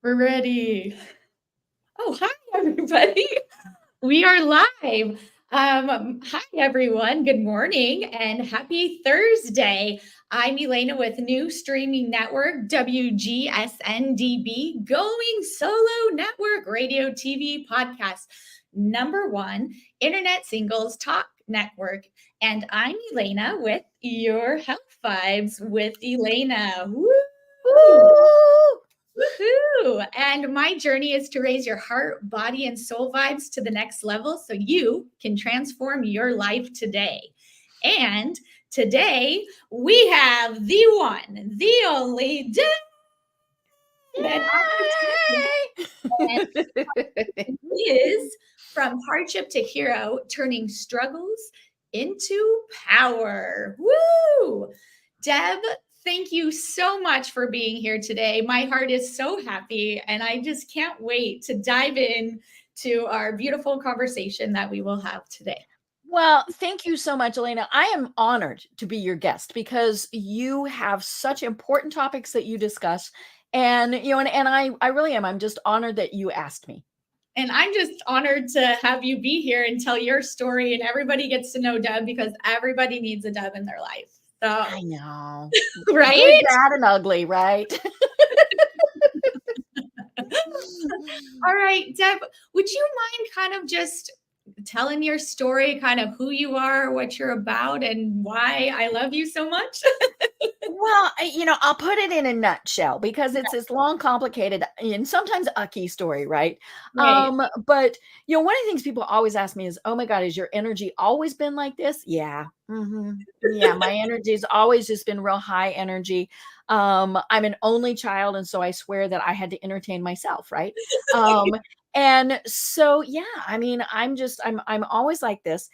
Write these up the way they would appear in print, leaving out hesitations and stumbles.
We're ready. Oh, hi, everybody. We are live. Hi, everyone. Good morning and happy Thursday. I'm Elana with new streaming network WGSN-DB, Going Solo Network, radio, TV, podcast, #1 Internet Singles Talk Network. And I'm Elana with your Health Vibes with Elana. Woo! Woo! Woohoo! And my journey is to raise your heart, body, and soul vibes to the next level so you can transform your life today. And today we have the one, the only Deb. And is from hardship to hero, turning struggles into power. Woo! Deb, thank you so much for being here today. My heart is so happy, and I just can't wait to dive in to our beautiful conversation that we will have today. Well, thank you so much, Elena. I am honored to be your guest because you have such important topics that you discuss. And, I really am. I'm just honored that you asked me. And I'm just honored to have you be here and tell your story, and everybody gets to know Deb because everybody needs a Deb in their life. So, I know. right? Good, bad, and ugly, right? All right, Deb, would you mind kind of just telling your story, kind of who you are, what you're about, and why I love you so much? Well, I'll put it in a nutshell because it's this long, complicated, and sometimes ucky story, right? Right. But one of the things people always ask me is, "Oh my God, has your energy always been like this?" Yeah, yeah, my energy's always just been real high energy. I'm an only child, and so I swear that I had to entertain myself, right? And so, yeah, I mean, I'm always like this.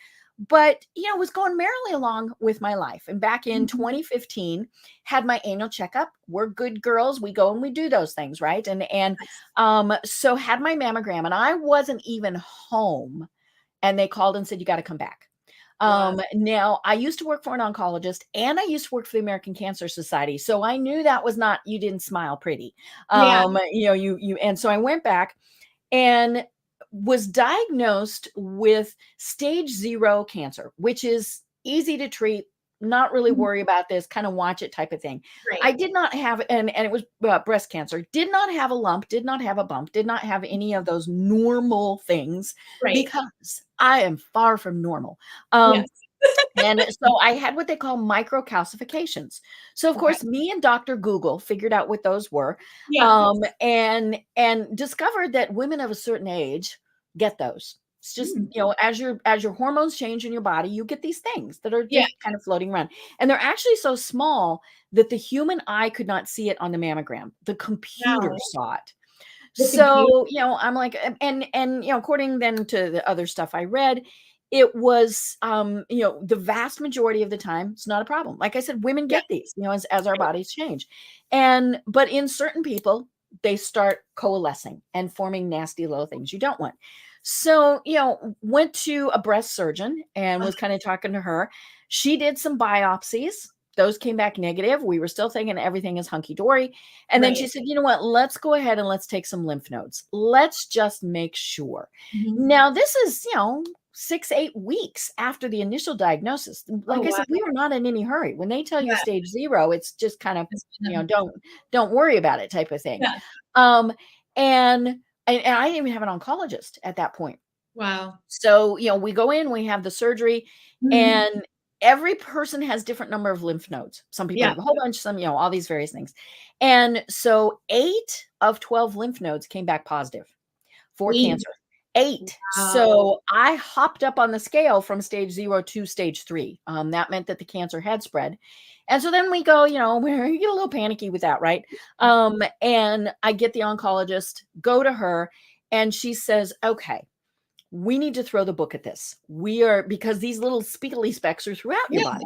But was going merrily along with my life, and back in 2015 had my annual checkup. We're good girls, we go and we do those things, right? So had my mammogram, and I wasn't even home, and they called and said, you got to come back. Wow. Now I used to work for an oncologist, and I used to work for the American Cancer Society, so I knew that was not, you didn't smile pretty. Yeah. And so I went back and was diagnosed with stage 0 cancer, which is easy to treat, not really worry about this, kind of watch it type of thing. I Right. did not have, and it was breast cancer, did not have a lump, did not have a bump, did not have any of those normal things Right. because I am far from normal. Yes. And so I had what they call microcalcifications. So of Okay. course, me and Dr. Google figured out what those were, Yeah. and discovered that women of a certain age get those. It's just, Mm. as your hormones change in your body, you get these things that are Yeah. just kind of floating around. And they're actually so small that the human eye could not see it on the mammogram. The computer Wow. saw it. The computer. So, I'm like, and according then to the other stuff I read, it was, the vast majority of the time, it's not a problem. Like I said, women Yeah. get these, as our bodies change. But in certain people, they start coalescing and forming nasty little things you don't want. So, went to a breast surgeon and was kind of talking to her. She did some biopsies. Those came back negative. We were still thinking everything is hunky dory. And then she Right. said, you know what? Let's go ahead and let's take some lymph nodes. Let's just make sure. Mhm. Now, this is, 6-8 weeks after the initial diagnosis. Oh, Like I wow. said, we were not in any hurry. When they tell you Yeah. stage 0, it's just kind of, It's been don't worry about it type of thing. yeah. Um, and, and I didn't even have an oncologist at that point. Wow. So, we go in, we have the surgery, Mhm. and every person has different number of lymph nodes. Some people Yeah. have a whole bunch, some, all these various things. And so 8 of 12 lymph nodes came back positive for 8. cancer. 8. Wow. So I hopped up on the scale from stage 0 to stage 3. That meant that the cancer had spread. And so then we go, we get a little panicky with that, right? And I get the oncologist, go to her, and she says, okay, we need to throw the book at this. Because these little spiegly specks are throughout your Yeah.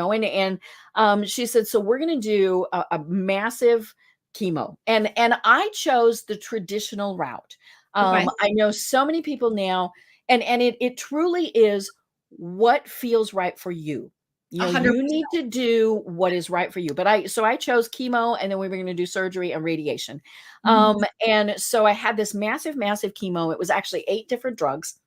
body, she said, so we're going to do a massive chemo. And I chose the traditional route. Okay. I know so many people now, and it truly is what feels right for you. You know, 100%. you need to do what is right for you. But I chose chemo, and then we were going to do surgery and radiation. And so I had this massive, massive chemo. It was actually 8 different drugs.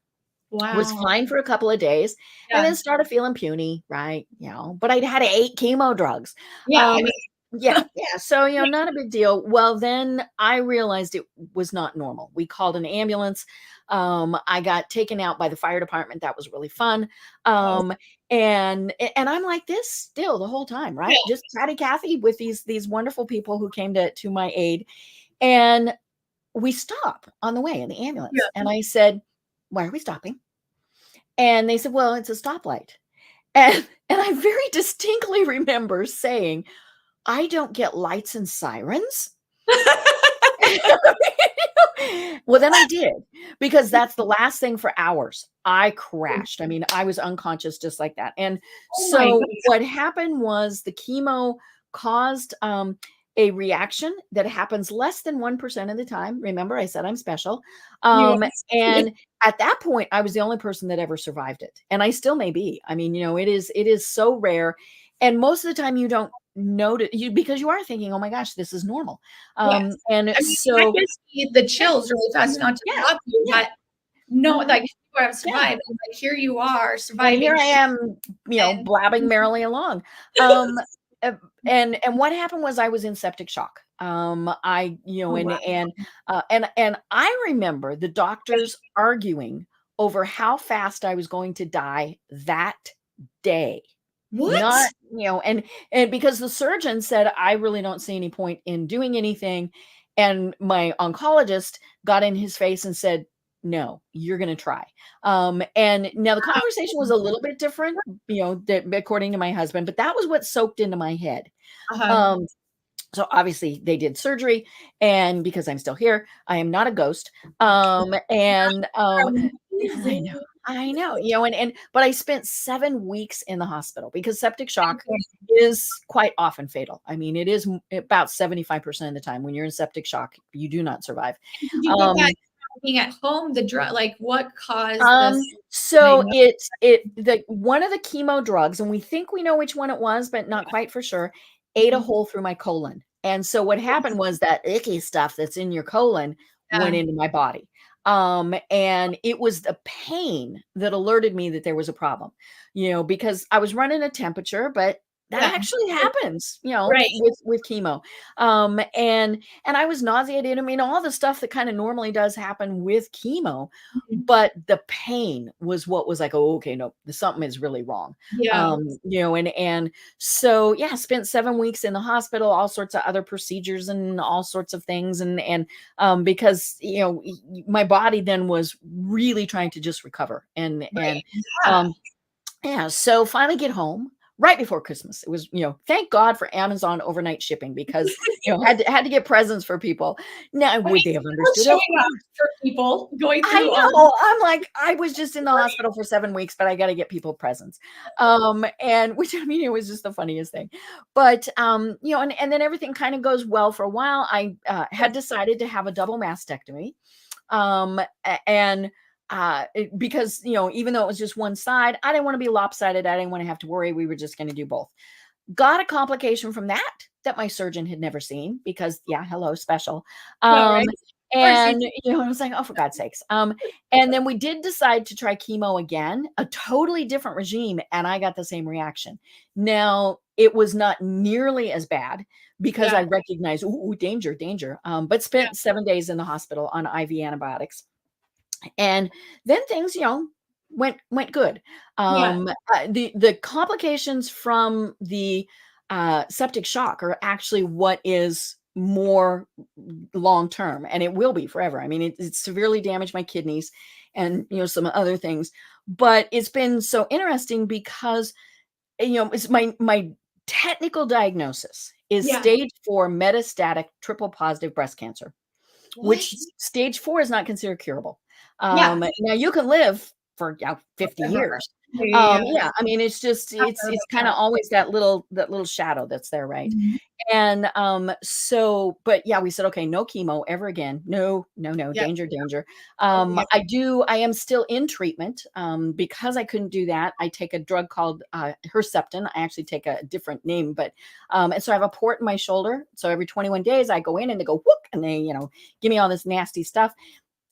Was Wow. fine for a couple of days, and Yeah. then started feeling puny, right? But I'd had 8 chemo drugs. Yeah. I Um, mean, yeah, yeah. So, not a big deal. Well, then I realized it was not normal. We called an ambulance. I got taken out by the fire department. That was really fun. Um, and I'm like this still the whole time, right? yeah. Just chatty Cathy with these wonderful people who came to my aid. And we stop on the way in the ambulance. And I said, "Why are we stopping?" And they said, "Well, it's a stoplight." And I very distinctly remember saying, "I don't get lights and sirens." Well, then I did, because that's the last thing for hours. I crashed. I mean, I was unconscious just like that. And Oh my so God. what happened was the chemo caused a reaction that happens less than 1% of the time. Remember, I said I'm special. Yes. And at that point, I was the only person that ever survived it. And I still may be. I mean, it is so rare. And most of the time you don't notice because you are thinking, "Oh my gosh, this is normal." Yes. And I mean, that so gives me the chills really fast, not to yeah, stop you, yeah, but no, mhm, like, you have yeah. survived, and, like, here you are And here surviving I shit am, and blabbing merrily along. Um, and what happened was I was in septic shock. I, oh, wow. and I remember the doctors arguing over how fast I was going to die that day. What? Not, and because the surgeon said, "I really don't see any point in doing anything." And my oncologist got in his face and said, "No, you're going to try." And now the conversation was a little bit different, according to my husband, but that was what soaked into my head. Uh-huh. Um, so obviously they did surgery, and because I'm still here, I am not a ghost. And I know. Amazing. I know, but I spent 7 weeks in the hospital because septic shock Okay. is quite often fatal. I mean, it is about 75% of the time when you're in septic shock, you do not survive. Did you get that Um, from being at home, the drug like, what caused this? um, so the one of the chemo drugs, and we think we know which one it was, but not quite for sure, ate a Mhm. hole through my colon. And so what happened was that icky stuff that's in your colon went Yeah. into my body. And it was the pain that alerted me that there was a problem, because I was running a temperature, but that Yeah. actually happens, Right. with chemo. And I was nauseated. I mean, all the stuff that kind of normally does happen with chemo, Mhm. but the pain was what was like, "Oh, okay, no, something is really wrong." Yeah. And so yeah, spent 7 weeks in the hospital, all sorts of other procedures and all sorts of things, and because my body then was really trying to just recover, and Right. and Yeah. um yeah, so finally get home right before Christmas. It was, thank God for Amazon overnight shipping, because, had to get presents for people. Now, I would mean, they have still understood? Of showing up course. for people, going I through all of know. I'm like, I was just in the right. hospital for 7 weeks, but I got to get people presents. And which, I mean, it was just the funniest thing. But, and then everything kind of goes well for a while. I had decided to have a double mastectomy. And because, even though it was just one side, I didn't want to be lopsided. I didn't want to have to worry. We were just going to do both. Got a complication from that my surgeon had never seen, because yeah, hello, special. Yeah, right. Um, Of course you and I was like, "Oh, for God's sakes." And then we did decide to try chemo again, a totally different regime, and I got the same reaction. Now, it was not nearly as bad because yeah, I recognized, ooh, danger, danger. But yeah, spent 7 days in the hospital on IV antibiotics. And then things, went good. yeah. The complications from the septic shock are actually what is more long term, and it will be forever. I mean, it severely damaged my kidneys, and some other things. But it's been so interesting because it's my technical diagnosis is Yeah. stage 4 metastatic triple positive breast cancer, What? which stage 4 is not considered curable. Yeah, Now you can live for 50 forever. years, Yeah. Yeah, I mean, it's kind of always that little shadow that's there, right? Mhm. And so, but yeah, we said, okay, no chemo ever again. No, no, no, Yep. danger, danger. Oh, yeah. I am still in treatment. Because I couldn't do that, I take a drug called Herceptin. I actually take a different name, but and so I have a port in my shoulder. So every 21 days I go in and they go whoop and they, give me all this nasty stuff.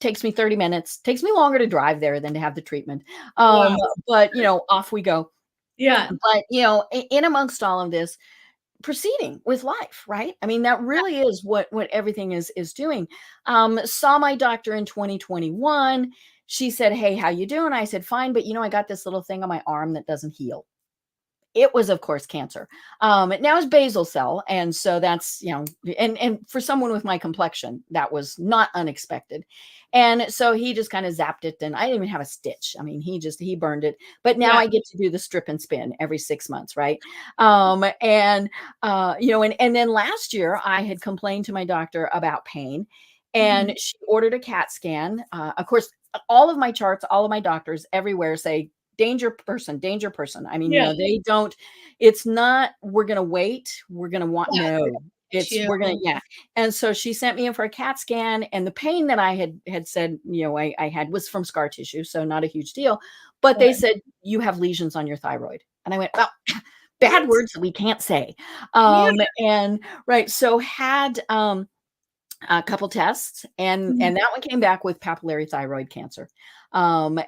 Takes me 30 minutes. Takes me longer to drive there than to have the treatment. Wow. But off we go. Yeah. But in amongst all of this, proceeding with life, right? I mean, that really is what everything is doing. Saw my doctor in 2021. She said, "Hey, how you doing?" I said, "Fine, but I got this little thing on my arm that doesn't heal." It was, of course, cancer. Now it's basal cell, and so that's and for someone with my complexion, that was not unexpected. And so he just kind of zapped it, and I didn't even have a stitch. I mean, he burned it. But now Yeah. I get to do the strip and spin every 6 months, right? And and then last year I had complained to my doctor about pain, Mhm. and she ordered a CAT scan. Of course, all of my charts, all of my doctors everywhere say danger person, danger person. I mean, Yeah. they don't, it's not, we're going to wait. We're going to want, Yeah. We're no, gonna get it's, you. we're going to, yeah. And so she sent me in for a CAT scan, and the pain that I had said, I had was from scar tissue. So not a huge deal, but they Okay. said, you have lesions on your thyroid. And I went, well, bad What? words that we can't say. Yeah. And right. So had, a couple tests, and Mhm. that one came back with papillary thyroid cancer. And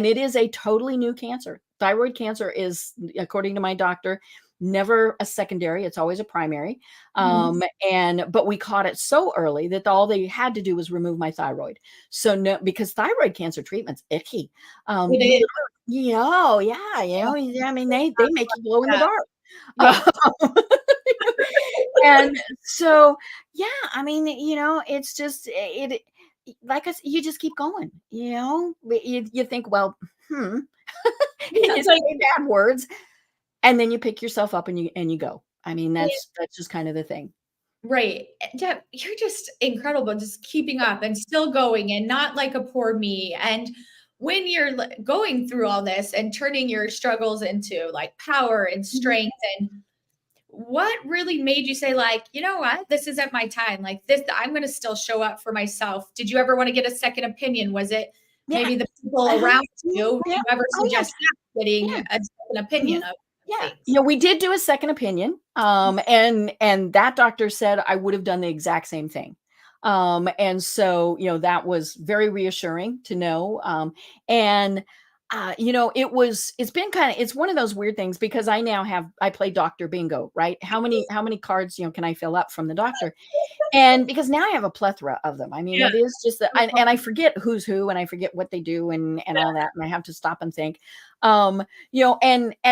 it is a totally new cancer. Thyroid cancer is, according to my doctor, never a secondary, it's always a primary. Mhm. But we caught it so early that all they had to do was remove my thyroid. So no, because thyroid cancer treatment's icky. It You is. oh yeah, I mean, they make you glow in the Yeah. dark. Yeah. And so, yeah, I mean, it's just like you just keep going, but you think, well, Yeah. you It's like, say bad words, and then you pick yourself up and you go. I mean, yeah, that's just kind of the thing. right. Deb, you're just incredible, just keeping up and still going and not like a poor me. And when you're going through all this and turning your struggles into like power and Mhm. strength, and what really made you say, like, you know what, this isn't my time? Like this, I'm going to still show up for myself. Did you ever want to get a second opinion? Was it Yeah. maybe the people Uh-huh. around Mhm. you? Yeah. Do you ever Oh yeah. suggest getting Yeah. a second Mhm. opinion of Yeah. things? We did do a second opinion. And that doctor said I would have done the exact same thing. And so, that was very reassuring to know. And it's one of those weird things because I play doctor bingo, right? How many cards, can I fill up from the doctor? And because now I have a plethora of them. I mean, Yeah. it is just that, and I forget who's who, and I forget what they do, and all that, and I have to stop and think. And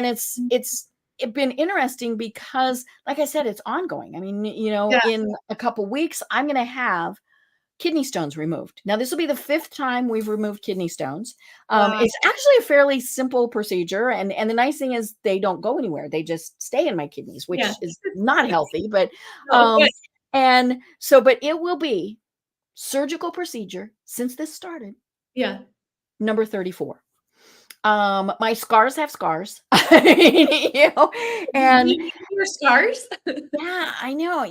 it's been interesting because, like I said, it's ongoing. I mean, Yeah. in a couple weeks, I'm going to have kidney stones removed. Now, this will be the fifth time we've removed kidney stones. Wow. It's actually a fairly simple procedure, and the nice thing is they don't go anywhere; they just stay in my kidneys, Yeah. which is not healthy. But No, um, good. and so, but it will be surgical procedure since this started, Yeah. number 34. My scars have scars, you know, and We your scars. yeah, I know,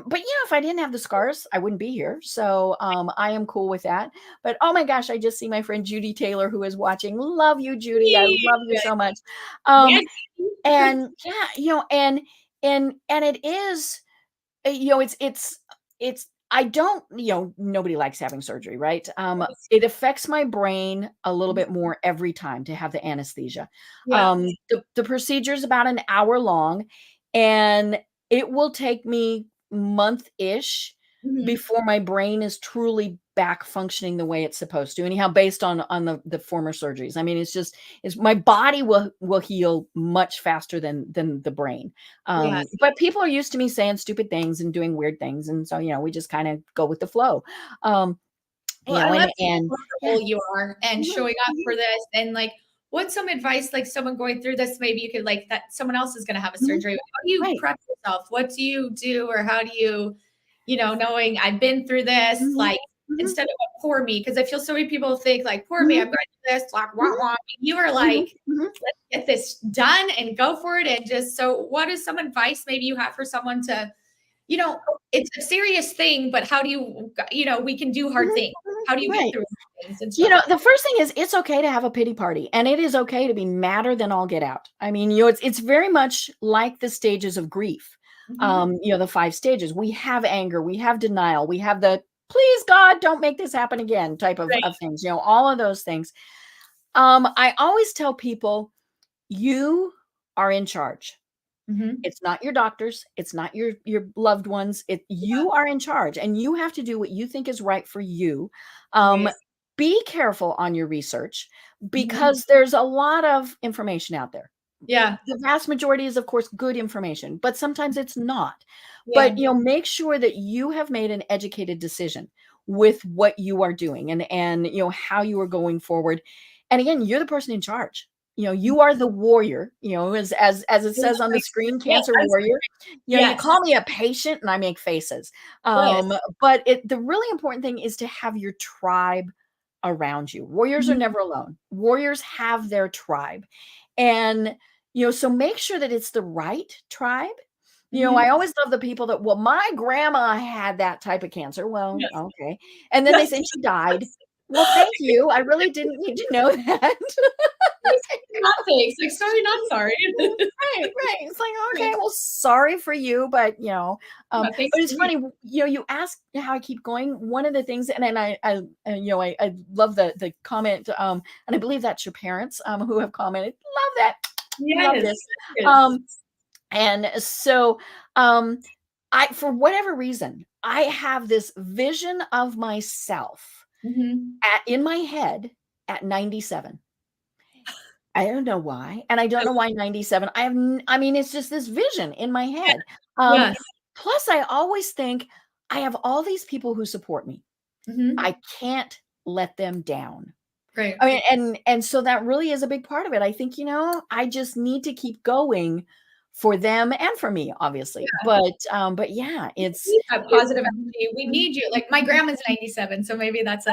but if I didn't have the scars, I wouldn't be here. So I am cool with that. But oh my gosh, I just see my friend Judy Taylor who is watching. Love you, Judy. I love you so much. Um, Yeah. and yeah, and it is, it's I don't, nobody likes having surgery, right? It affects my brain a little bit more every time to have the anesthesia. Yeah. The procedure is about an hour long, and it will take me month-ish Mhm. before my brain is truly back functioning the way it's supposed to. Anyhow, based on the former surgeries. I mean, it's my body will heal much faster than the brain. Yeah. But people are used to me saying stupid things and doing weird things, and so we just kind of go with the flow. Um, Well, I love how and yeah. vulnerable you are and Mhm, showing up mhm, for this. And like, what's some advice, like someone going through this, maybe you could like that someone else is going to have a mhm. surgery. How do you Right. prep yourself? What do you do? Or how do you, knowing I've been through this, Mhm, like, instead of a poor me, because I feel so many people think like, poor me, I'm going to do this, like, you are like, let's get this done and go for it. And just, so what is some advice maybe you have for someone to, you know, it's a serious thing, but how do you, we can do hard things. How do you get through things and stuff? The first thing is it's okay to have a pity party, and it is okay to be madder than all get out. I mean, it's very much like the stages of grief. The 5 stages. We have anger, we have denial, we have the please God, don't make this happen again type of things, all of those things. I always tell people, you are in charge. It's not your doctors. It's not your loved ones. You are in charge, and you have to do what you think is right for you. Be careful on your research, because there's a lot of information out there. Yeah. The vast majority is, of course, good information, but sometimes it's not. But, make sure that you have made an educated decision with what you are doing and how you are going forward. And again, you're the person in charge. You are the warrior, as it says on the screen, cancer warrior. You call me a patient and I make faces. But the really important thing is to have your tribe around you. Warriors are never alone. Warriors have their tribe. And, so make sure that it's the right tribe. I always love the people that, well, my grandma had that type of cancer. Well, okay. And then they say she died. Well, thank you. I really didn't need to know that. Not thanks. Like, sorry, not sorry. Right. It's like, okay, well, sorry for you, but but it's funny. You ask how I keep going. One of the things, and I love the comment, and I believe that's your parents who have commented. Love that. Love this. And so, for whatever reason, I have this vision of myself in my head at 97. I don't know why. And I don't know why 97. It's just this vision in my head. Plus, I always think I have all these people who support me. I can't let them down. Right. I mean, and so that really is a big part of it. I think, I just need to keep going for them and for me, obviously. But yeah, it's a positive energy. We need you. Like, my grandma's 97, so maybe that's I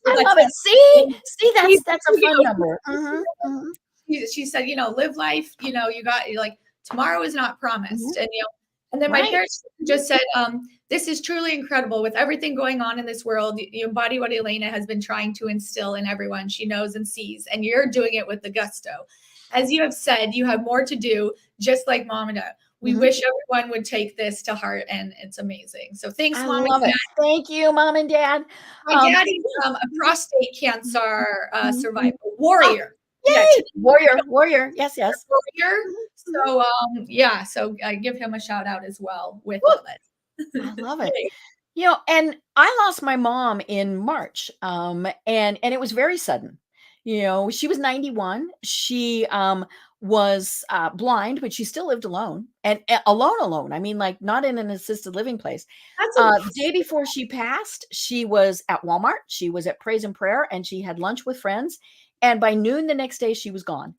love it. See, that's a fun number. She said, live life. You're like, tomorrow is not promised, and then my parents just said, this is truly incredible with everything going on in this world. You embody what Elana has been trying to instill in everyone she knows and sees, and you're doing it with the gusto. As you have said, you have more to do, just like Mom and Dad. We wish everyone would take this to heart, and it's amazing. So thanks, Mom and Dad. Thank you, Mom and Dad. My daddy's a prostate cancer survivor, warrior. Yay! Warrior. Yes. Warrior. So, so I give him a shout out as well with it. I love it. And I lost my mom in March, and it was very sudden. She was 91. She was blind, but she still lived alone and alone. I mean, like, not in an assisted living place. The day before she passed, she was at Walmart. She was at Praise and Prayer, and she had lunch with friends. And by noon the next day, she was gone.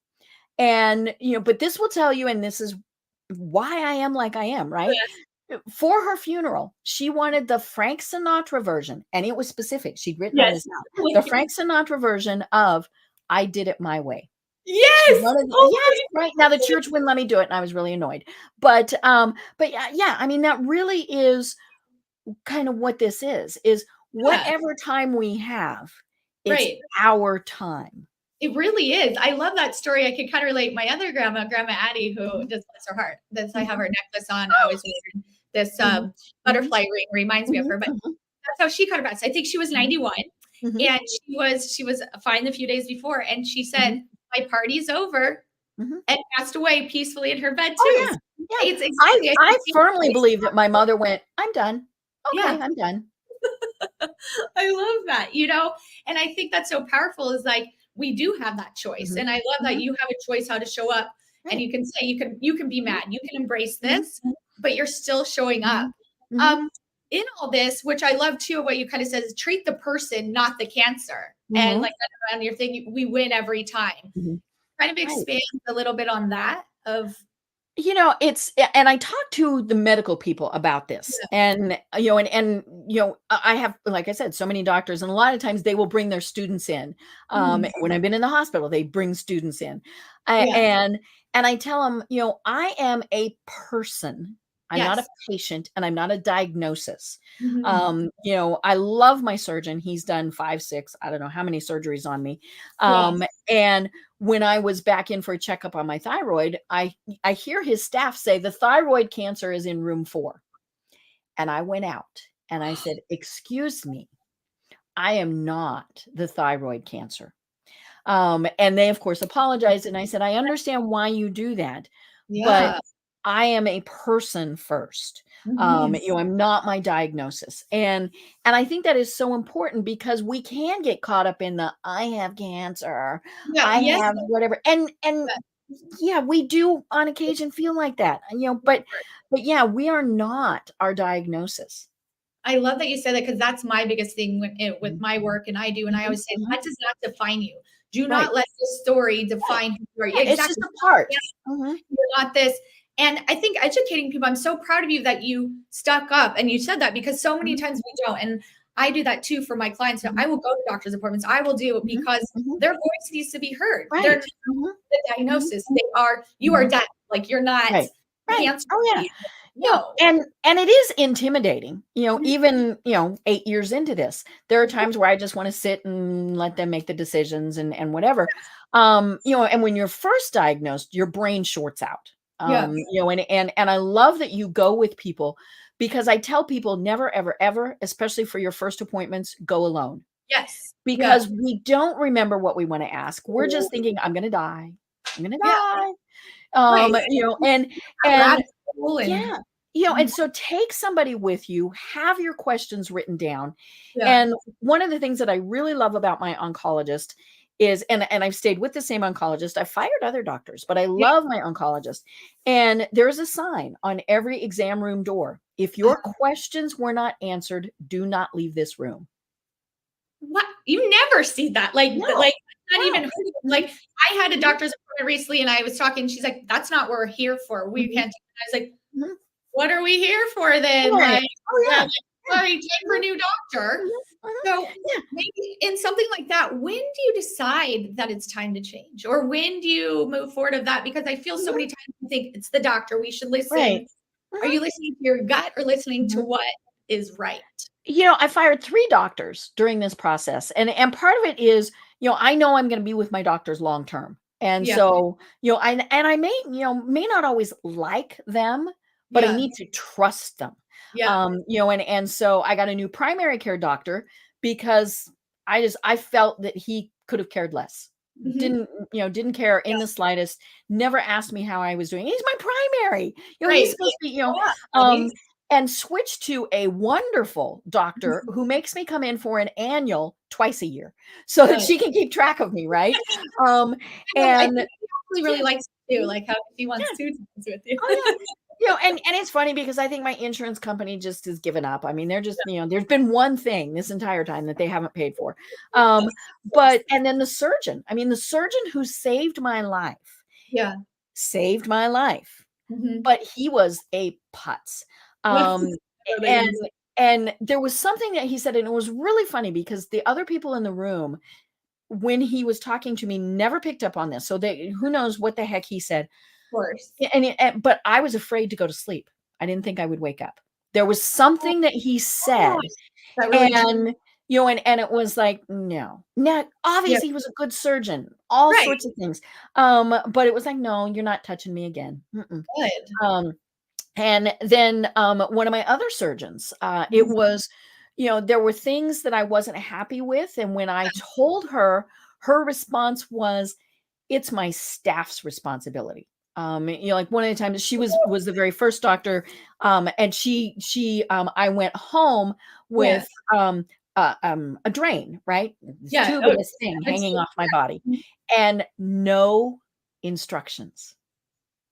And, but this will tell you, and this is why I am like I am, right? Yes. For her funeral, she wanted the Frank Sinatra version, and it was specific. She'd written on this out. The Frank Sinatra version of I Did It My Way. Yes. Yes, right. Now the church wouldn't let me do it, and I was really annoyed. But yeah, I mean, that really is kind of what this is whatever time we have, it's our time. It really is. I love that story. I can kind of relate. My other grandma Addie, who just bless her heart. I have her necklace on. I always wear this butterfly ring, reminds me of her. But that's how she kind of passed. I think she was 91, and she was fine the few days before, and she said, "My party's over," and passed away peacefully in her bed too. Oh, yeah. It's exactly, I firmly believe that my mother went, "I'm done. Okay, I'm done." I love that. And I think that's so powerful. Is like, we do have that choice. And I love that you have a choice how to show up, and you can say, you can be mad, you can embrace this, but you're still showing up. In all this, which I love too, what you kind of said is treat the person, not the cancer. And like on your thing, we win every time. Kind of expand a little bit on that And I talked to the medical people about this, Yeah. and, I have, like I said, so many doctors, and a lot of times they will bring their students in. Mhm. When I've been in the hospital, they bring students in. I Yeah. and I tell them, I am a person. I'm not a Yes. patient, and I'm not a diagnosis. Mhm. I love my surgeon. He's done 5, 6, I don't know how many surgeries on me. Yes. And when I was back in for a checkup on my thyroid, I hear his staff say the thyroid cancer is in room 4. And I went out and I said, "Excuse me, I am not the thyroid cancer." And they of course apologized, and I said, "I understand why you do that, but Yeah. I am a person first. Mhm. I'm not my diagnosis." And I think that is so important because we can get caught up in the I have cancer, Yeah. I Yes. have whatever. And yeah, we do on occasion feel like that. But yeah, we are not our diagnosis. I love that you said that because that's my biggest thing with Mhm, my work, and I do, and I mhm, always say mhm. that does not define you. Do Right, not let this story right. define who you are. Yeah, Yeah, it's just exactly. a part. Mhm, You're not this. And I think educating people, I'm so proud of you that you stuck up and you said that because so many mhm, times we don't. And I do that too for my clients. So mhm, I will go to doctor's appointments. I will do it mhm, because mhm. their voice needs to be heard. They're Right. not Mhm, the mhm, diagnosis. They are, you are mhm. dead. Like you're not Right. Right. cancer. Oh, yeah. No. And it is intimidating, Mhm. even, 8 years into this. There are times where I just wanna sit and let them make the decisions and whatever. And when you're first diagnosed, your brain shorts out. Yes. And I love that you go with people because I tell people never, ever, ever, especially for your first appointments, go alone Yes. Yes. because we don't remember what we wanna ask. We're just thinking, "I'm gonna die. I'm gonna Yeah. die." Right. And Rabbit hole and yeah. And so take somebody with you, have your questions written down. yeah. And one of the things that I really love about my oncologist is and I've stayed with the same oncologist. I fired other doctors, but I Yeah. love my oncologist. And there's a sign on every exam room door. If your questions were not answered, do not leave this room. What? You never see that, No. not even No. heard of Mhm, like, I had a mhm, doctor's appointment recently, and I was talking, she's like, "That's not what we're here for, we mhm, can't do." I was like, mhm. "What are we here for then?" Right. Like, Oh, yeah, yeah. like, Yeah. "Sorry, time for a Mhm, new doctor." mhm, mhm. So, Yeah. maybe in something like that, when do you decide that it's time to change? Or when do you move forward of that? Because I feel so Mhm. many times you think, "It's the doctor, we should listen." Right. Are Mhm, you listening to your gut or listening to mhm. what is right? I fired 3 doctors during this process, and part of it is, I know I'm gonna be with my doctors long term, and Yeah, so, I may not always like them, but I yeah, need to trust them. yeah. And so I got a new primary care doctor because I felt that he could have cared less. Mhm. Didn't care in Yeah, the slightest, never asked me how I was doing. He's my primary. He's right. supposed to be, Yeah, um buddy. and switched to a wonderful doctor who makes me come in for an annual twice a year so that Good. she can keep track of me, right? Um, I think and he actually really yeah, likes you too, mhm, like how he wants yeah, 2 times with you. oh yeah. And it's funny because I think my insurance company just has given up. I mean, they're just, there's been one thing this entire time that they haven't paid for. Of But course. and then the surgeon who Yeah. saved my life. Mhm. But he was a putz. Yes. Um, I know that and you said and there was something that he said, and it was really funny because the other people in the room, when he was talking to me, never picked up on this. So they who knows what the heck he said. of course. But I was afraid to go to sleep. I didn't think I would wake up. There was Oh something that he my said, gosh. That really ch and and it was like, no. Now, yeah. obviously, he was a good surgeon, all Right. sorts of things. But it was like, no, you're not touching me again. Mm-mm. Good. Um, and then, one of my other surgeons, it Mhm. was, there were things that I wasn't happy with, and when I told her, her response was, "It's my staff's responsibility." Like one of the times she was the very first doctor, and I went home Yeah. with, a drain, right? This Yeah. tube Oh, and this thing that's hanging so off my body, mhm. and no instructions.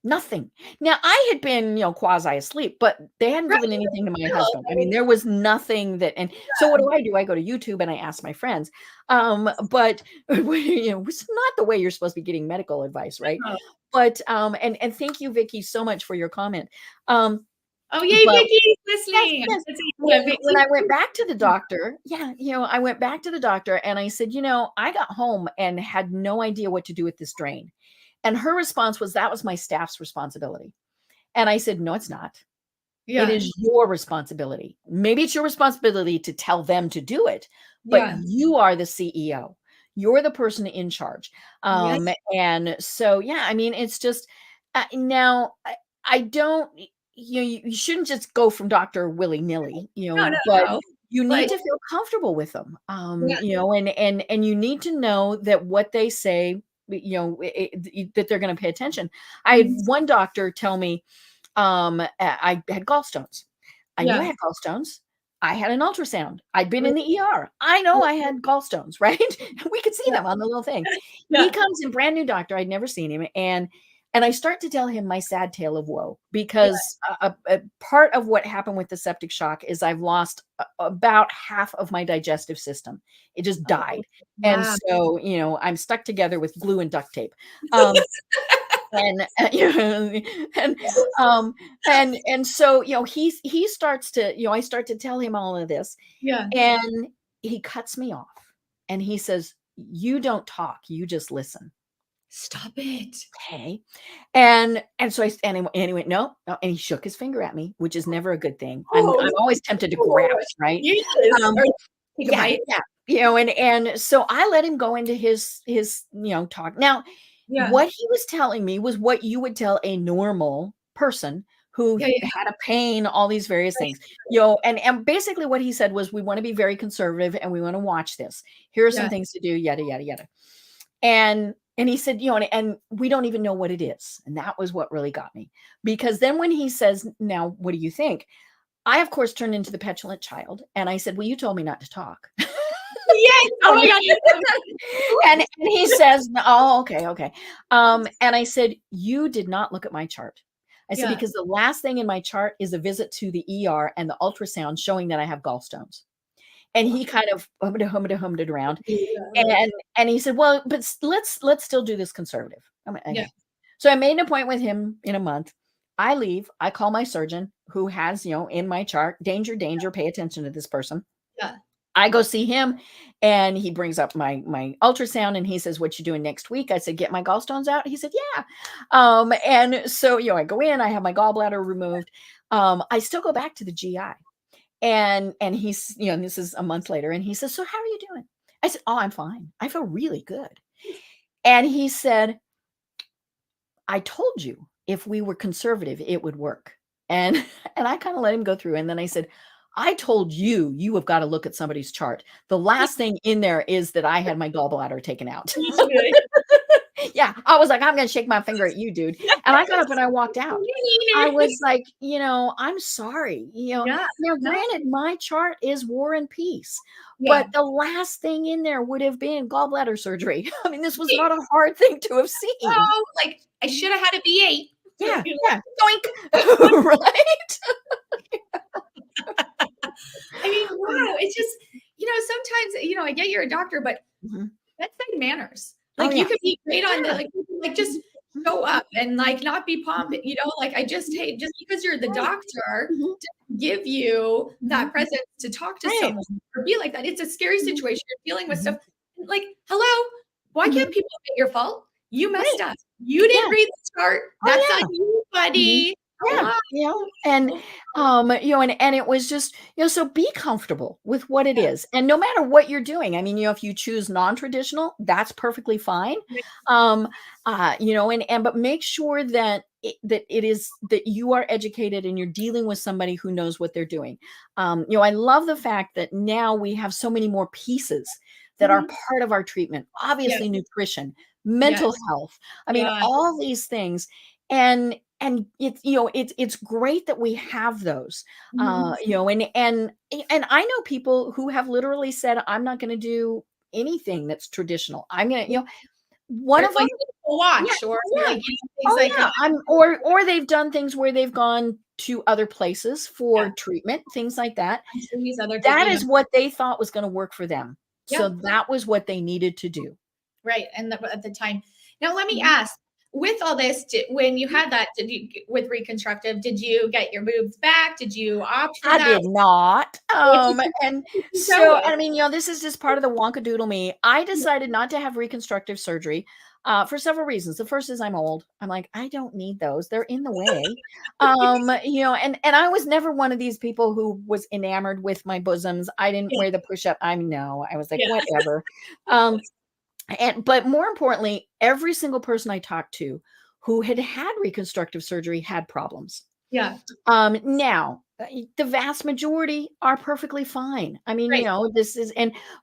Nothing. Now, I had been, quasi asleep, but they hadn't Right. given anything to my Still, husband. I mean, there was nothing that, and so what do? I go to YouTube and I ask my friends. But it's not the way you're supposed to be getting medical advice, right? Oh, But and thank you, Vicky, so much for your comment. oh yay, But Vicky's yes, listening. yes. Yeah, When I went back to the doctor, I went back to the doctor and I said, I got home and had no idea what to do with this drain. And her response was, that was my staff's responsibility. And I said, no, it's not. It yeah, is your responsibility. Maybe it's your responsibility to tell them to do it, but yeah, you are the CEO. You're the person in charge. yeah. And so, I mean, it's just now I don't, you shouldn't just go from doctor willy nilly, No, no, but no. you need But to feel comfortable with them. yeah, And you need to know that what they say, that they're going to pay attention. I had mhm, one doctor tell me, I had gallstones. I knew I yeah, had gallstones. I had an ultrasound. I'd been in the ER. I know I had gallstones, right? We could see yeah, them on the little thing. He yeah, comes in, brand new doctor. I'd never seen him, and I start to tell him my sad tale of woe yeah. because a part of what happened with the septic shock is I've lost about half of my digestive system. It just Oh, died, and wow. so I'm stuck together with glue and duct tape. Um, and and um and so he starts to I start to tell him all of this, Yeah. and he cuts me off and he says, you don't talk, you just listen. Stop it. Okay. And so and he went, no, no, and he shook his finger at me, which is never a good thing. I'm Oh, always tempted to grab Lord. it, right? Yes. um Or take a yeah, bite. yeah. And so I let him go into his talk. Now, Yeah. what he was telling me was what you would tell a normal person who Yeah, yeah. had a pain, all these various Right. things. And basically what he said was, we want to be very conservative and we want to watch this. Here are some Yeah. things to do, yada yada yada. And he said, and we don't even know what it is. And that was what really got me. Because then when he says, now, what do you think? I, of course, turned into the petulant child. And I said, well, you told me not to talk. Yes. Oh my God. And he says, oh, okay, okay. And I said, you did not look at my chart. I said, Yeah. because the last thing in my chart is a visit to the ER and the ultrasound showing that I have gallstones. And he kind of hummed it around. Yeah. And he said, well, but let's still do this conservative. I'm like, Yeah. okay. So I made an appointment with him in a month. I leave. I call my surgeon who has, in my chart, danger, danger, pay attention to this person. Yeah. I go see him and he brings up my ultrasound and he says, what you doing next week? I said, get my gallstones out. He said, yeah. And so, I go in, I have my gallbladder removed. I still go back to the GI and he's, this is a month later and he says, so how are you doing? I said, oh, I'm fine. I feel really good. And he said, I told you if we were conservative, it would work. And and I kind of let him go through. And then I said, I told you, you have got to look at somebody's chart. The last thing in there is that I had my gallbladder taken out. You should. Yeah. I was like, I'm going to shake my finger at you, dude. And I got up and I walked out. I was like, I'm sorry. Yeah. Now, No. granted, my chart is war and peace, Yeah. but the last thing in there would have been gallbladder surgery. I mean, this was not a hard thing to have seen. Oh, like I should have had a B8. Yeah, yeah. Doink. Right? I mean, wow. It's just, sometimes, I get you're a doctor, but Mhm. bedside manners. Oh, Like you yeah. could be great on the Yeah. like just Mhm. show up and like not be pompous, like I just Mhm. hate just because you're the Right. doctor Mhm. doesn't give you that Mhm. presence to talk to Right. someone or be like that. It's a scary Mhm. situation. You're dealing with Mhm. stuff. Like, hello, why Mhm. can't people admit your fault? You Right. messed up. You didn't Yeah. read the chart. That's on Oh, you, yeah. Mhm. buddy. Yeah, Hello. and it was just, so be comfortable with what it Yeah. is. And no matter what you're doing, I mean, if you choose non-traditional, that's perfectly fine. Um, but make sure that it is that you are educated and you're dealing with somebody who knows what they're doing. I love the fact that now we have so many more pieces that are Mhm. part of our treatment. Yes. Obviously, nutrition, Yes. mental health. I mean, Yeah. all these things. And it's great that we have those, Mhm. and I know people who have literally said, I'm not going to do anything that's traditional. I'm going to, one They're of them, like wash or like, things like yeah. Or they've done things where they've gone to other places for treatment, things like that. these other That is what they thought was gonna work for them. So Yeah. that was what they needed to do. Right, and at the time. Now let me ask, with all this, when you had that, did you with reconstructive, did you get your boobs back? Did you opt for I that? did not. What did And you go so, with? I mean, this is just part of the wonkadoodle me. I decided not to have reconstructive surgery for several reasons. The first is I'm old. I'm like, I don't need those. They're in the way. And I was never one of these people who was enamored with my bosoms. I didn't wear the push-up. I was like, Yeah. whatever. But more importantly, every single person I talked to who had had reconstructive surgery had problems. Yeah. Now, the vast majority are perfectly fine. I mean, Right.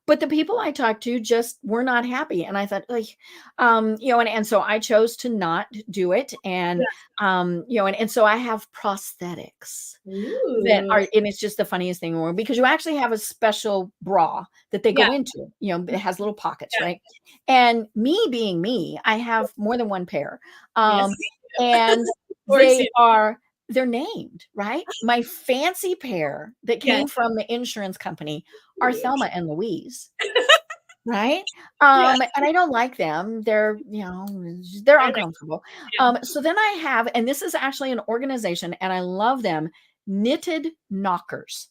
but the people I talked to just were not happy. And I thought, like, and so I chose to not do it. And, and so I have prosthetics that Ooh. are, and it's just the funniest thing in the world because you actually have a special bra that they Yeah. go into, it has little pockets, Yeah. right? And me being me, I have more than one pair. Yes. And Course they're named, right? My fancy pair that Yes. came from the insurance company are Thelma and Louise, right? Yeah. And I don't like them. They're, they're They're like, uncomfortable. yeah. So then I have, and this is actually an organization, and I love them, Knitted Knockers.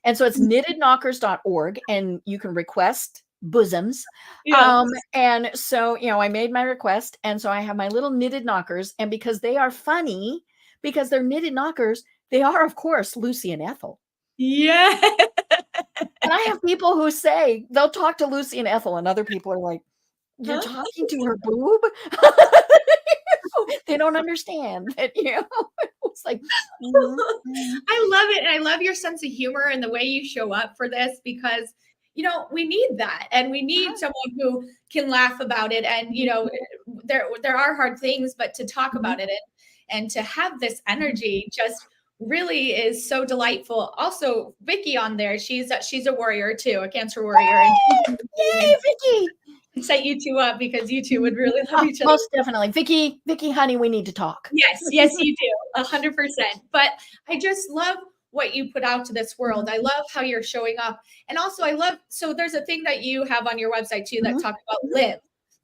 And so it's knittedknockers.org, and you can request bosoms. Yeah. And so, I made my request, and so I have my little knitted knockers, and because they are funny, because they're knitted knockers, they are, of course, Lucy and Ethel. Yeah. And I have people who say they'll talk to Lucy and Ethel, and other people are like, "You're Huh? talking to her boob?" They don't understand that, it's like, I love it. And I love your sense of humor and the way you show up for this because, we need that. And we need someone who can laugh about it. And, there are hard things, but to talk about it and to have this energy just really is so delightful. Also, Vicky on there, she's a warrior too, a cancer warrior. And Yay, Vicky! set you two up because you two would really love each other. Most definitely. Vicky, honey, we need to talk. Yes, you do, 100%. But I just love what you put out to this world. I love how you're showing up. And also so there's a thing that you have on your website too that talks about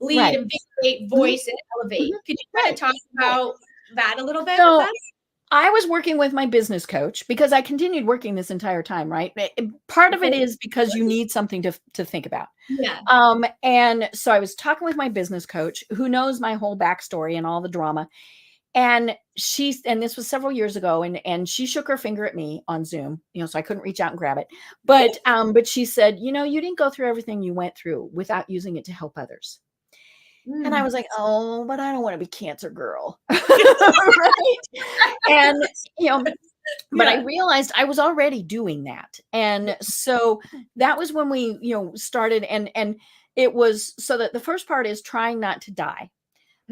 lead, Right. invigorate, voice, and elevate. Could you kind of talk about that a little bit So, with us? I was working with my business coach because I continued working this entire time, right? Part of it is because you need something to think about. Yeah. And so I was talking with my business coach who knows my whole backstory and all the drama. And this was several years ago, and she shook her finger at me on Zoom, so I couldn't reach out and grab it. But she said, you didn't go through everything you went through without using it to help others. And I was like, oh, but I don't want to be cancer girl. Right. And, but I realized I was already doing that. And so that was when we, started and it was so that the first part is trying not to die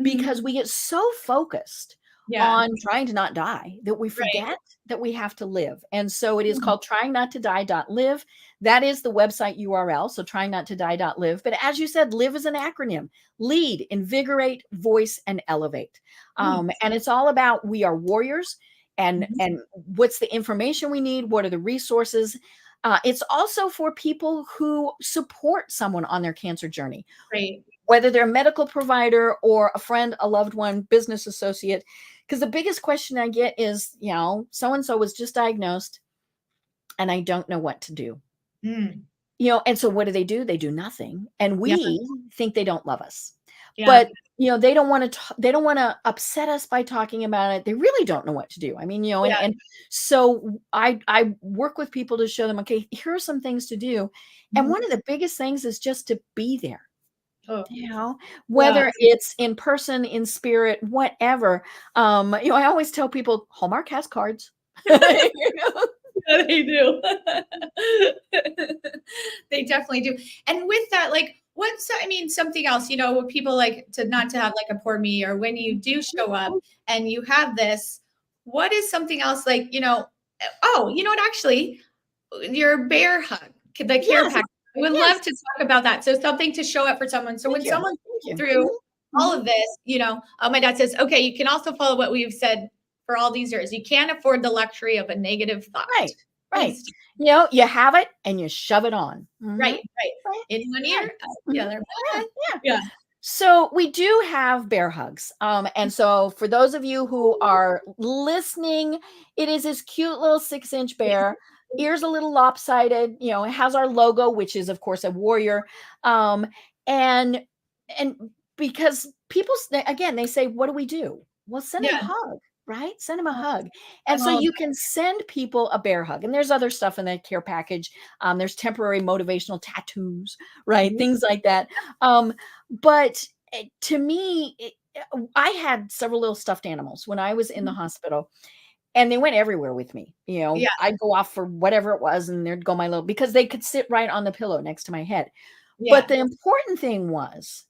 because we get so focused on trying to not die that we forget that we have to live. And so it is called tryingnottoDie.live. That is the website URL. So tryingnottoDie.live. But as you said, live is an acronym: lead, invigorate, voice, and elevate. And it's all about, we are warriors, and what's the information we need? What are the resources? It's also for people who support someone on their cancer journey. Right. Whether they're a medical provider or a friend, a loved one, business associate. Because the biggest question I get is, so-and-so was just diagnosed and I don't know what to do. And so what do? They do nothing. And we think they don't love us. But, they don't want to upset us by talking about it. They really don't know what to do. I mean, and so I work with people to show them, okay, here are some things to do. And one of the biggest things is just to be there. Whether it's in person, in spirit, whatever. I always tell people Hallmark has cards. Yeah, they do. They definitely do. And with that, like, something else, when people like not to have like a poor me, or when you do show up and you have this, what is something else like, actually, your bear hug, the care package. I would love to talk about that. So something to show up for someone. So when someone's through all of this, my dad says, okay, you can also follow what we've said for all these years. You can't afford the luxury of a negative thought. Right. Right. You have it and you shove it on. Right. In one ear, out the other. Yeah. So we do have bear hugs. And so for those of you who are listening, it is this cute little 6-inch bear. Ears a little lopsided, it has our logo, which is of course a warrior. And because people, again, they say, what do we do? Well, send them a hug. Right? Send them a hug. And so you can send people a bear hug. And there's other stuff in that care package. There's temporary motivational tattoos, right? Things like that. But to me, I had several little stuffed animals when I was in the hospital. And they went everywhere with me. I'd go off for whatever it was, and there'd go my little, because they could sit right on the pillow next to my head. But the important thing was,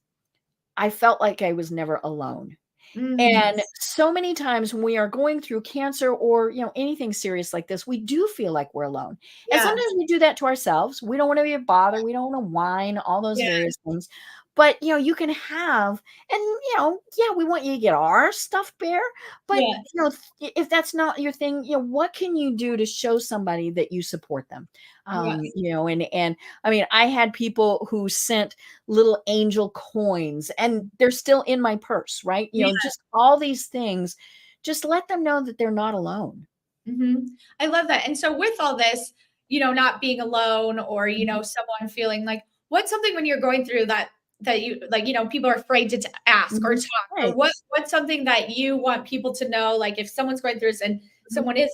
I felt like I was never alone. And so many times when we are going through cancer or, anything serious like this, we do feel like we're alone. And sometimes we do that to ourselves. We don't want to be a bother. We don't want to whine, all those various things. But, you can have, and, we want you to get our stuffed bear. But, if that's not your thing, what can you do to show somebody that you support them? And I mean, I had people who sent little angel coins, and they're still in my purse, right? Just all these things, just let them know that they're not alone. I love that. And so with all this, not being alone, or, someone feeling like, what's something when you're going through that you like, people are afraid to ask or talk, or what's something that you want people to know, like if someone's going through this and someone isn't,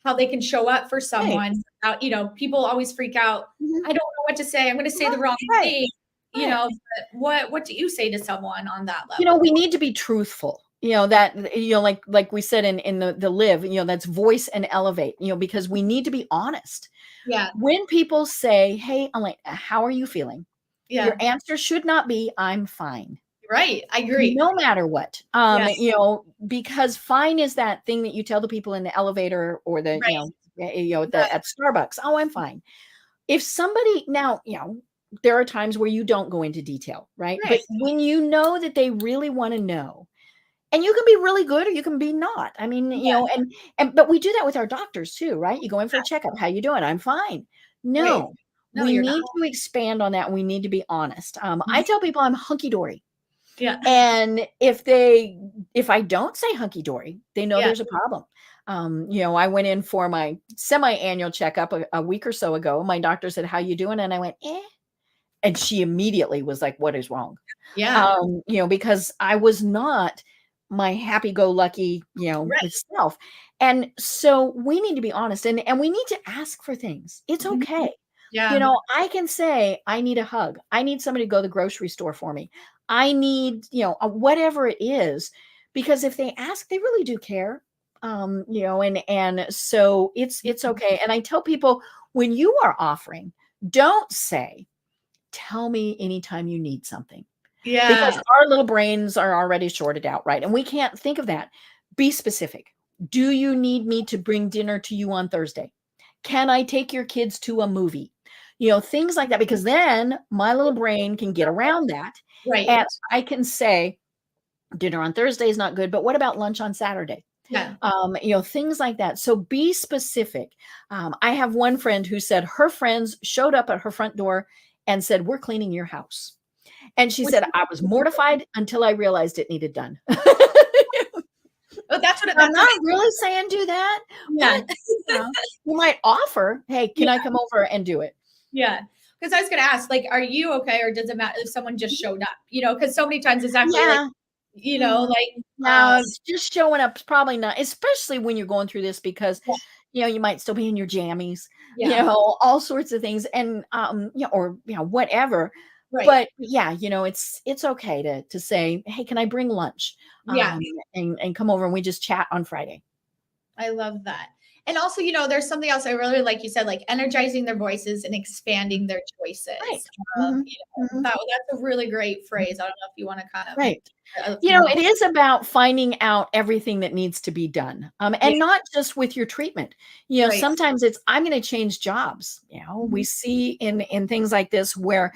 how they can show up for someone without, people always freak out. I don't know what to say. I'm going to say the wrong thing. But what do you say to someone on that level? We need to be truthful. That, like we said in the live, that's voice and elevate, because we need to be honest. When people say, hey, I'm like, how are you feeling? Your answer should not be, I'm fine. Right. I agree. No matter what. Because fine is that thing that you tell the people in the elevator or the, at Starbucks. Oh, I'm fine. If somebody now, there are times where you don't go into detail, right? But when you know that they really want to know, and you can be really good or you can be not. I mean, but we do that with our doctors too, right? You go in for a checkup. How you doing? I'm fine. No. We need to expand on that. We need to be honest. I tell people I'm hunky-dory. And if I don't say hunky-dory, they know there's a problem. I went in for my semi-annual checkup a week or so ago. My doctor said, how you doing? And I went, eh. And she immediately was like, what is wrong? Because I was not my happy-go-lucky, self. And so we need to be honest, and we need to ask for things. It's okay. I can say, I need a hug. I need somebody to go to the grocery store for me. I need, whatever it is, because if they ask, they really do care. And so it's okay. And I tell people, when you are offering, don't say, tell me anytime you need something. Because our little brains are already shorted out, right? And we can't think of that. Be specific. Do you need me to bring dinner to you on Thursday? Can I take your kids to a movie? Things like that, because then my little brain can get around that. And I can say, dinner on Thursday is not good, but what about lunch on Saturday? Things like that. So be specific. I have one friend who said her friends showed up at her front door and said, we're cleaning your house. And she said, I was mortified until I realized it needed done. Oh, that's what I'm not really saying do that. But, you might offer, hey, can I come over and do it? Because I was going to ask, like, are you okay? Or does it matter if someone just showed up? Because so many times it's actually just showing up is probably not, especially when you're going through this, because you might still be in your jammies, all sorts of things, and or whatever. But it's okay to say, hey, can I bring lunch? And come over and we just chat on Friday. I love that. And also, there's something else I really like. You said, like, energizing their voices and expanding their choices. Right. Mm-hmm. Mm-hmm. That's a really great phrase. I don't know if you want to kind of. Right. It is about finding out everything that needs to be done. And not just with your treatment. Right. Sometimes it's, I'm going to change jobs. We see in things like this where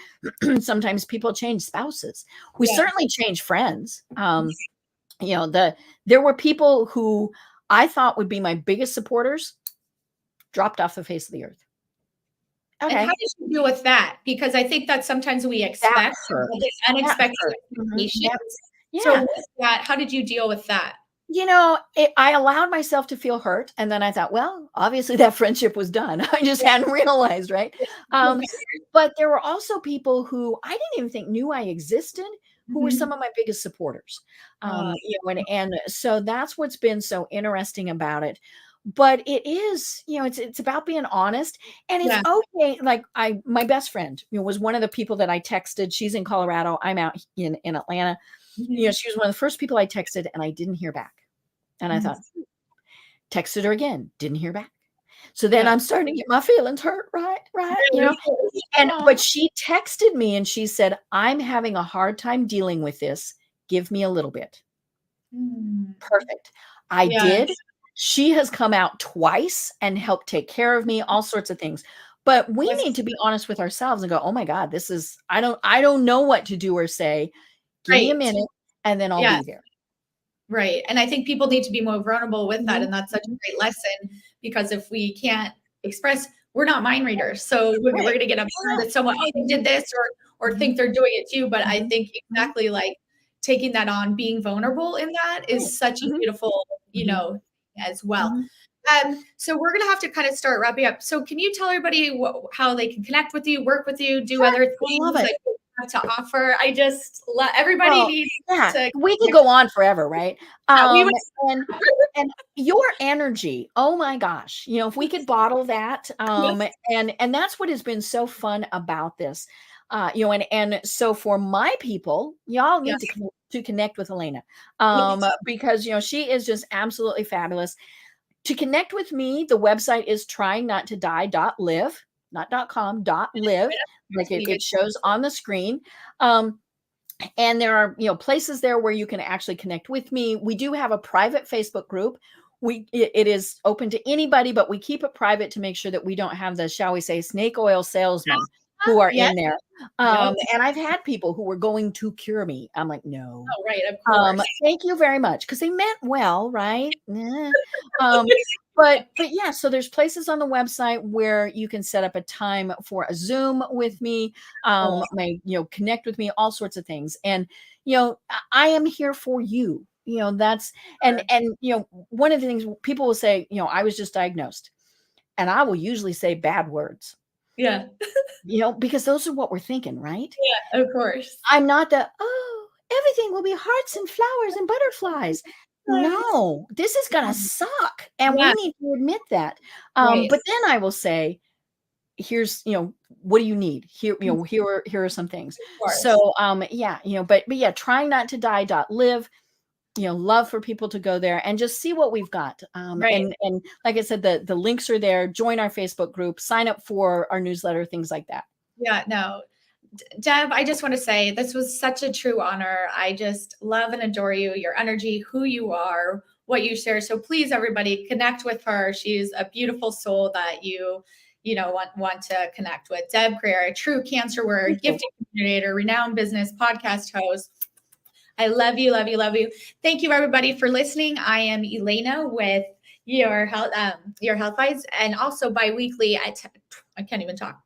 sometimes people change spouses. We certainly change friends. There were people who I thought would be my biggest supporters, dropped off the face of the earth. Okay. And how did you deal with that? Because I think that sometimes we expect unexpected expectations. So with that, how did you deal with that? I allowed myself to feel hurt. And then I thought, well, obviously that friendship was done. I just hadn't realized, right? But there were also people who I didn't even think knew I existed, who were some of my biggest supporters. And so that's what's been so interesting about it. But it is, it's about being honest, and it's okay. Like my best friend, was one of the people that I texted. She's in Colorado. I'm out in Atlanta. She was one of the first people I texted, and I didn't hear back. And I thought, texted her again, didn't hear back. So then I'm starting to get my feelings hurt, right? But she texted me and she said, I'm having a hard time dealing with this. Give me a little bit. Perfect. I did. She has come out twice and helped take care of me, all sorts of things. But we need to be honest with ourselves and go, oh my God, this is, I don't know what to do or say. Give me a minute and then I'll be there. Right. And I think people need to be more vulnerable with that. And that's such a great lesson, because if we can't express, we're not mind readers. So we're going to get upset that someone did this or think they're doing it too. But I think exactly like taking that on, being vulnerable in that is such a beautiful, as well. So we're going to have to kind of start wrapping up. So can you tell everybody how they can connect with you, work with you, do other things like you have to offer? I just love everybody needs to. We could go on forever, right? And your energy, oh my gosh, if we could bottle that, and that's what has been so fun about this. And so for my people, y'all need to connect with Elana, because she is just absolutely fabulous. To connect with me, the website is tryingnottoDie.live, not .com, .live, like it shows on the screen. And there are places there where you can actually connect with me. We do have a private Facebook group. It is open to anybody, but we keep it private to make sure that we don't have the, shall we say, snake oil salesmen who are in there. And I've had people who were going to cure me. I'm like, no. Oh, right, of course. Thank you very much, because they meant well, right? But yeah, so there's places on the website where you can set up a time for a Zoom with me, connect with me, all sorts of things. And I am here for you. That's and one of the things people will say, I was just diagnosed, and I will usually say bad words. Yeah. Because those are what we're thinking, right? Yeah, of course. I'm not everything will be hearts and flowers and butterflies. No, this is going to suck. And we need to admit that. But then I will say, here's, what do you need? Here, here are some things. So, but trying not to die.live, love for people to go there and just see what we've got. And like I said, the links are there. Join our Facebook group, sign up for our newsletter, things like that. Yeah, no. Deb, I just want to say this was such a true honor. I just love and adore you, your energy, who you are, what you share. So please, everybody, connect with her. She's a beautiful soul that you want to connect with. Deb Krier, a true cancer warrior, gifted communicator, renowned business podcast host. I love you, love you, love you. Thank you, everybody, for listening. I am Elana with your health vibes, and also bi-weekly at I can't even talk.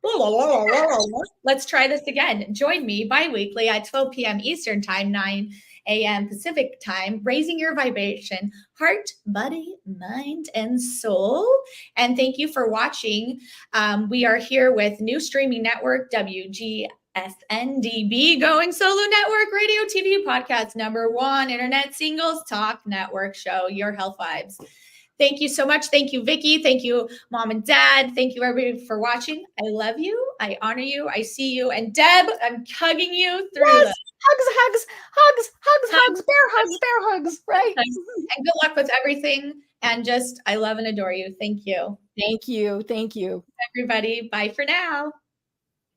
Let's try this again. Join me bi-weekly at 12 p.m. Eastern time, 9 a.m. Pacific time, raising your vibration, heart, body, mind, and soul. And thank you for watching. We are here with new streaming network, WGSN-DB, Going Solo Network, radio, TV, podcast, #1, internet singles, talk, network show, your health vibes. Thank you so much. Thank you, Vicki. Thank you, Mom and Dad. Thank you, everybody, for watching. I love you. I honor you. I see you. And Deb, I'm hugging you through the hugs, bear hugs, right? And good luck with everything. And just, I love and adore you. Thank you. Thank you. Thank you. Everybody, bye for now.